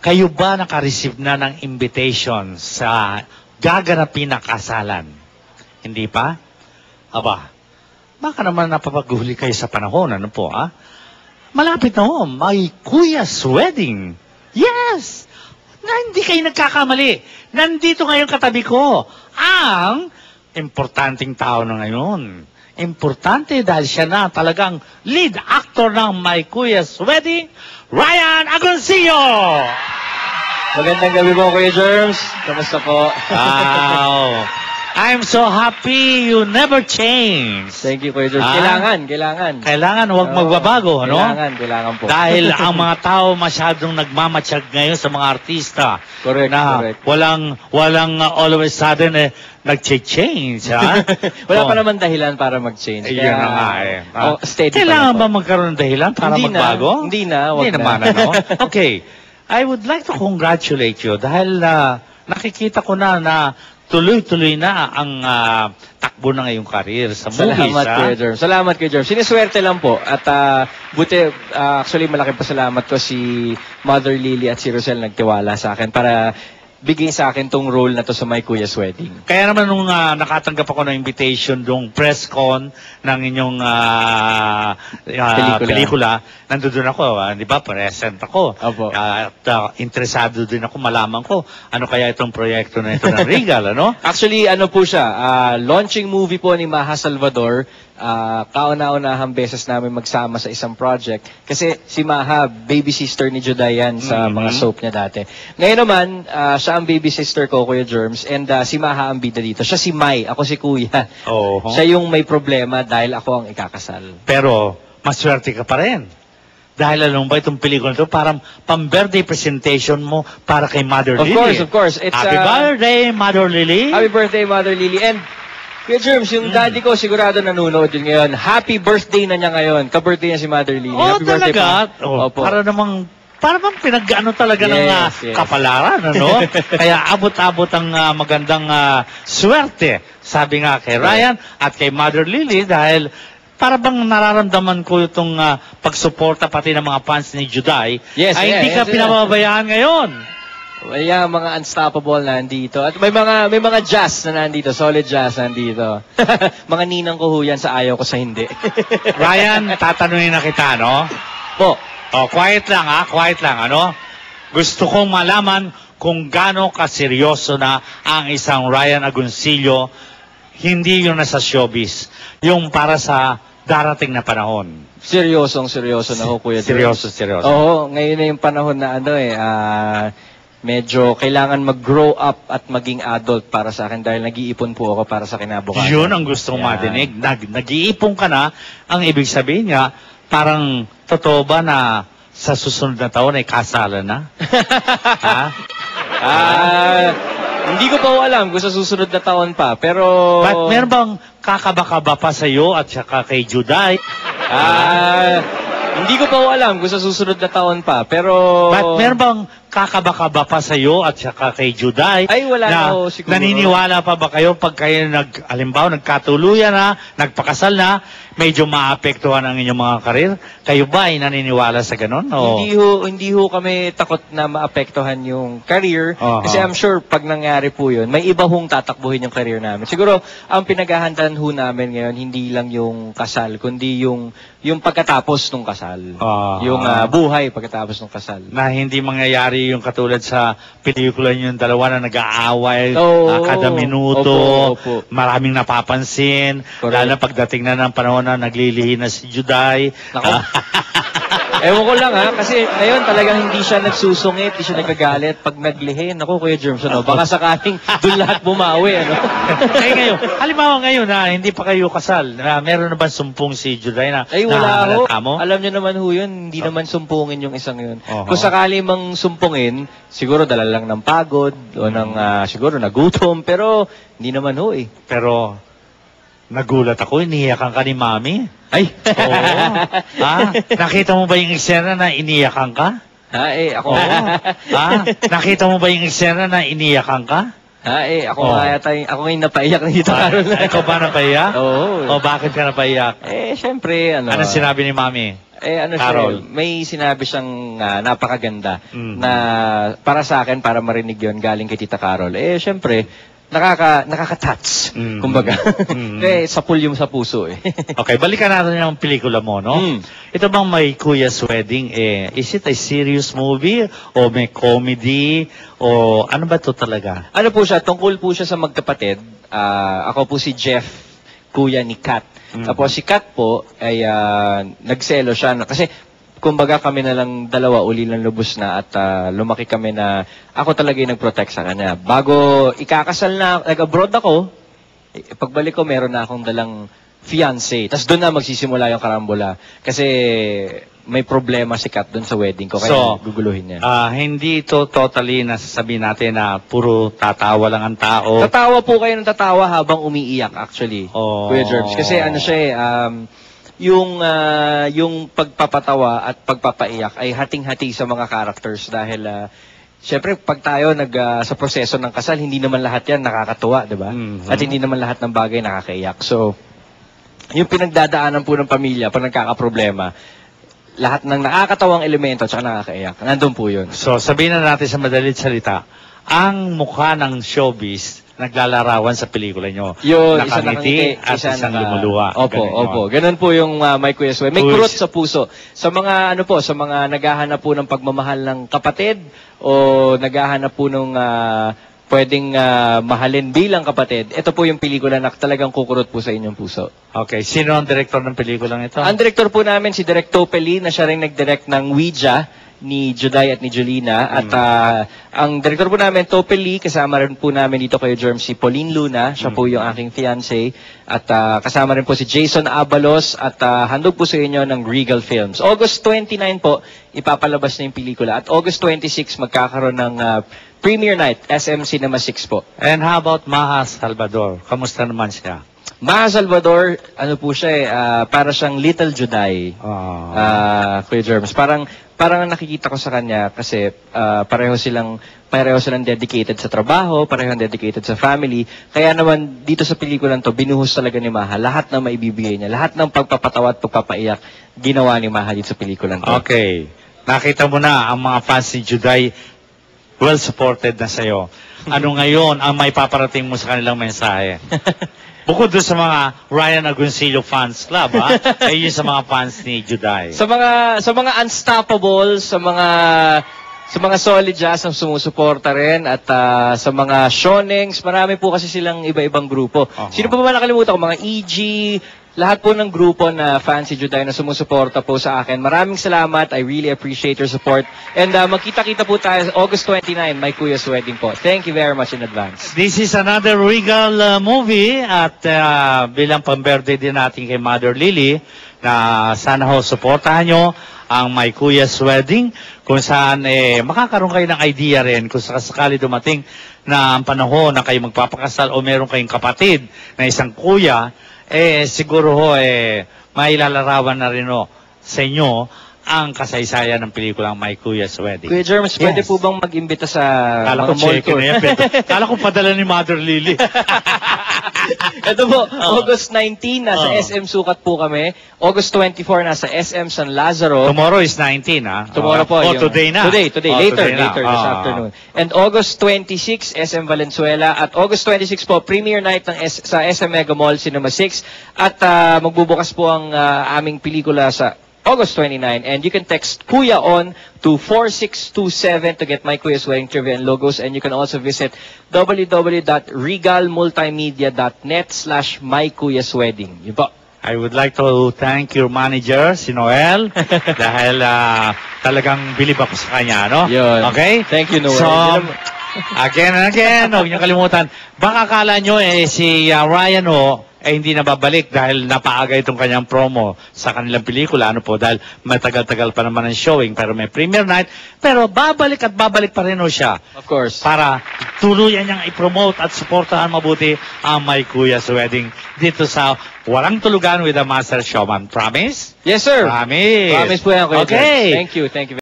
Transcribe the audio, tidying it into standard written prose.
kayo ba naka-receive na ng invitation sa gaganapin na kasalan? Hindi pa? Aba, baka naman napapaghuli kayo sa panahon, ano po, ha? Malapit na ho, may Kuya's wedding. Yes! Na hindi kayo nagkakamali. Nandito ngayon katabi ko ang importanteng tao na ngayon. Importante dahil siya na talagang lead actor ng My Kuya's Wedding, Ryan Agoncillo! Magandang gabi po, Kuya Germs. Kamusta po? Wow! I'm so happy you never change. Thank you, Kuya Germs. Kailangan. Kailangan, huwag magbabago, ano? Kailangan po. Dahil ang mga tao masyadong nagmamatsyag ngayon sa mga artista. Correct, na correct. Walang all of a sudden nag-change, ha? Wala pa naman dahilan para mag-change. Yun na nga Steady kailangan pa ba magkaroon ng dahilan para hindi magbago? Hindi na. Hindi naman, ano? Okay. I would like to congratulate you dahil nakikita ko na tuloy-tuloy na ang takbo na ngayong karir sa movies. Salamat, Kuya Germs. Salamat, Kuya Germs. Siniswerte lang po. At buti, actually, malaking pasalamat ko si Mother Lily at si Rosel nagtiwala sa akin para bigay sa akin tong role na to sa My Kuya's Wedding. Kaya naman nung nakatanggap ako ng invitation dong press con ng inyong pelikula, nandun ako, di ba, present ako. At interesado din ako, malaman ko, ano kaya itong proyekto na ito ng Regal, ano? Actually, ano po siya, launching movie po ni Maha Salvador, kauna-unahang beses namin magsama sa isang project. Kasi si Maha, baby sister ni Juday yan sa mga soap niya dati. Ngayon naman, siya ang baby sister ko, Kuya Germs, and si Maha ang bida dito. Siya si Mai, ako si Kuya. Siya yung may problema dahil ako ang ikakasal. Pero, maswerte ka pa rin. Dahil alam ba itong pelikula ito, parang pang-birthday presentation mo para kay Mother Lily. Of course. It's, Happy birthday, Mother Lily. Happy birthday, Mother Lily. And Kuya Germs, yung daddy ko sigurado nanonood yun ngayon. Happy birthday na niya ngayon. Ka-birthday niya si Mother Lily. Happy birthday talaga? Para bang pinag-ano talaga ng kapalaran, ano? Kaya abot-abot ang magandang swerte, sabi nga kay Ryan at kay Mother Lily, dahil para bang nararamdaman ko itong pagsuporta pati ng mga fans ni Juday, hindi ka pinababayaan ngayon. Yung mga unstoppable na nandito. At may mga jazz na nandito. Solid jazz nandito. Mga ninang ko yan sa ayaw ko sa hindi. Ryan, tatanungin na kita, no? Po. Quiet lang, quiet lang, ano? Gusto kong malaman kung gaano kaseryoso na ang isang Ryan Agoncillo, hindi yung nasa showbiz, yung para sa darating na panahon. Seryoso na ho, Kuya Germs. Seryoso. Oo, ngayon na yung panahon na medyo kailangan mag-grow up at maging adult para sa akin dahil nag-iipon po ako para sa kinabukasan. Yun ang gustong madinig. Nag-iipon ka na, ang ibig sabihin niya, parang totoo ba na sa susunod na taon ay kasalan na? Hindi ko pa alam kung sa susunod na taon pa, pero But meron bang kakaba-kaba pa sa iyo at saka kay Juday? Hindi ko pa alam kung sa susunod na taon pa, pero But meron bang kakaba-kaba pa sa iyo at saka kay Juday? Ay, wala na ho, siguro. Naniniwala pa ba kayo pag kayo halimbawa, nagkatuluyan na, nagpakasal na, medyo maapektuhan ang inyong mga karir? Kayo ba ay naniniwala sa ganun? O? Hindi ho kami takot na maapektuhan yung career. Kasi I'm sure pag nangyari po yun, may iba hong tatakbuhin yung career namin. Siguro, ang pinaghahandaan ho namin ngayon, hindi lang yung kasal, kundi yung pagkatapos ng kasal. Yung buhay pagkatapos ng kasal. Na hindi mangyayari yung katulad sa pelikula yung dalawa na nag-aaway kada minuto, maraming napapansin, lalo pagdating na ng panahon na naglilihi na si Juday. Ewan ko lang kasi ngayon talagang hindi siya nagsusungit, hindi siya nagagalit pag naglihi. Naku, Kuya Germs, baka sakaling doon lahat bumawi, ngayon, halimbawa ngayon hindi pa kayo kasal, meron na ba sumpong si Juday na? Ay, wala ho. Alam niyo naman ho yun, hindi naman sumpungin yung isang yun. Kung sakali mang sumpungin, siguro dala lang ng pagod o siguro nagutom, pero hindi naman ho Pero nagulat ako, iniyakan ka ni Mami. Ay! Oo. Nakita mo ba yung eksena na iniyakan ka? Ako. Nakita mo ba yung eksena na iniyakan ka? Ako ngayon napaiyak na dito. Ikaw ba napaiyak? Oo. Bakit ka napaiyak? Siyempre, Anong sinabi ni Mami? ano Carol. siya, may sinabi siyang napakaganda Mhm. na para sa akin, para marinig yon galing kay Tita Carol. Syempre, nakaka-touch, Mhm. kumbaga. Mhm. Sapul yung sa puso eh. Okay, balikan natin yung pelikula mo, no? Ito bang May Kuya's Wedding, is it a serious movie? O may comedy? O ano ba to talaga? Ano po siya, tungkol po siya sa magkapatid. Ako po si Jeff, kuya ni Kat. Tapos si Kat po ay nagselo siya. Kasi kumbaga kami na lang dalawa uli ng lubos na at lumaki kami na ako talaga yung nag-protect sa kanya. Bago ikakasal na, nag-abroad ako, pagbalik ko meron na akong dalang fiancé. Tapos doon na magsisimula yung karambola. Kasi may problema si Kat doon sa wedding ko. Kaya So, guguluhin niya. Hindi ito totally nasasabi natin na puro tatawa lang ang tao. Tatawa po kayo ng tatawa habang umiiyak actually. Oh. Kuya Gerbs. Kasi ano siya yung pagpapatawa at pagpapaiyak ay hating-hati sa mga characters dahil syempre pag tayo sa proseso ng kasal, hindi naman lahat yan nakakatuwa, di ba? Mhm. At hindi naman lahat ng bagay nakakaiyak. So, yung pinagdadaanan po ng pamilya pag nagkakaproblema, lahat ng nakakatawang elemento at saka nakakaiyak, nandun po yun. So, sabihin na natin sa madalit salita, ang mukha ng showbiz naglalarawan sa pelikula nyo. Yun, isa Nakangiti at isang lumuluwa. Opo, Ganun yun. opo. Ganun po yung May Kuya's Wedding. May kurot sa puso. Sa mga sa mga naghahanap po ng pagmamahal ng kapatid o naghahanap po ng pwedeng mahalin bilang kapatid, ito po yung pelikula na talagang kukurot po sa inyong puso. Okay, sino ang director ng pelikulang ito? Ang director po namin si Direk Topeli na siya rin nag-direct ng Ouija ni Juday at ni Jolina. At ang director po namin, Topeli, kasama rin po namin dito kayo, Germ, si Pauline Luna. Siya po yung aking fiancé. At kasama rin po si Jason Abalos. At handog po sa inyo ng Regal Films. August 29 po, ipapalabas na yung pelikula. At August 26, magkakaroon ng premiere night, SM Cinema 6 po. And how about Maha Salvador? Kamusta naman siya? Maha Salvador, ano po siya para siyang Little Juday. Kuya Germs. Parang nakikita ko sa kanya kasi pareho silang dedicated sa trabaho, pareho dedicated sa family. Kaya naman dito sa pelikulan to, binuhos talaga ni Maha lahat ng maibibigay niya, lahat ng pagpapatawa at pagpapaiyak ginawa ni Maha dito sa pelikulan to. Okay. Nakita mo na ang mga fans ni Juday well supported na sa'yo. Ano ngayon ang may paparating mo sa kanilang mensahe? Bukod doon sa mga Ryan Agoncillo fans club, ay yun sa mga fans ni Juday. Sa mga unstoppable, sa mga solid jazz ang sumusuporta rin at sa mga shonings, marami po kasi silang iba-ibang grupo. Sino pa ba nakalimutan ko? Mga EG, lahat po ng grupo na fans si Juday na sumusuporta po sa akin. Maraming salamat. I really appreciate your support. And magkita-kita po tayo August 29, May Kuya's Wedding po. Thank you very much in advance. This is another Regal movie at bilang pamberde din natin kay Mother Lily na sana ho supportahan nyo ang May Kuya's Wedding kung saan makakaroon kayo ng idea rin kung sakali dumating na ang panahon na kayo magpapakasal o meron kayong kapatid na isang kuya, siguro ho mailalarawan na rin ho sa inyo ang kasaysayan ng pelikulang My Kuya's Wedding. Kuya Germs, pwede po bang mag-imbita sa Kala ko mga mall check tour? na yan. Kala ko padala ni Mother Lily. Ito po, August 19, nasa SM Sukat po kami. August 24, nasa SM San Lazaro. Tomorrow is 19, ha? Tomorrow po. Today na. Today. Later Today na. this afternoon. And August 26, SM Valenzuela. At August 26 po, premiere night sa SM Mega Mall, Cinema 6. At magbubukas po ang aming pelikula sa August 29, and you can text Kuya on to 4627 to get My Kuya's Wedding Trivia and logos, and you can also visit www.regalmultimedia.net/MyKuyasWedding. Yun po. I would like to thank your manager, si Noel, dahil talagang bilib ako sa kanya, no? Yun. Okay? Thank you, Noel. So, again and again, huwag niyo kalimutan. Baka akala nyo si Ryan hindi na babalik dahil napaaga itong kanyang promo sa kanilang pelikula. Ano po, dahil matagal-tagal pa naman ang showing, pero may premiere night. Pero babalik at babalik pa rin siya. Of course. Para tuluyan niyang i-promote at suportahan mabuti ang My Kuya's Wedding dito sa Walang Tulugan with a Master Showman. Promise? Yes, sir. Promise. Promise po yan, Kuya Okay. Germs. Thank you.